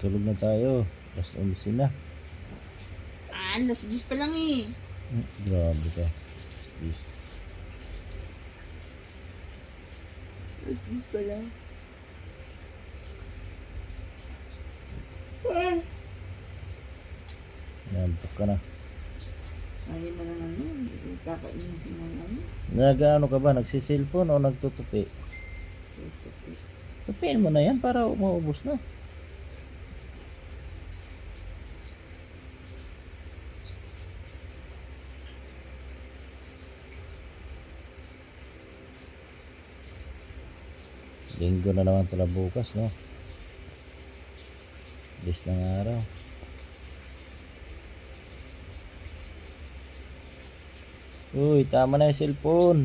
Tulog na tayo. Alas 11 na. Alas 10 pa lang eh. Grabe ka. Yes. Alas 10 pa lang. Nantok ka na. Ayun na lang ano. Kakainin ko ng ano. Nag-ano ka ba? Nagsisilpon o nagtutupi? Tupiin mo na yan para maubos na. Linggo na naman pala bukas, no? Bis ng araw. Uy, tama na yung cellphone.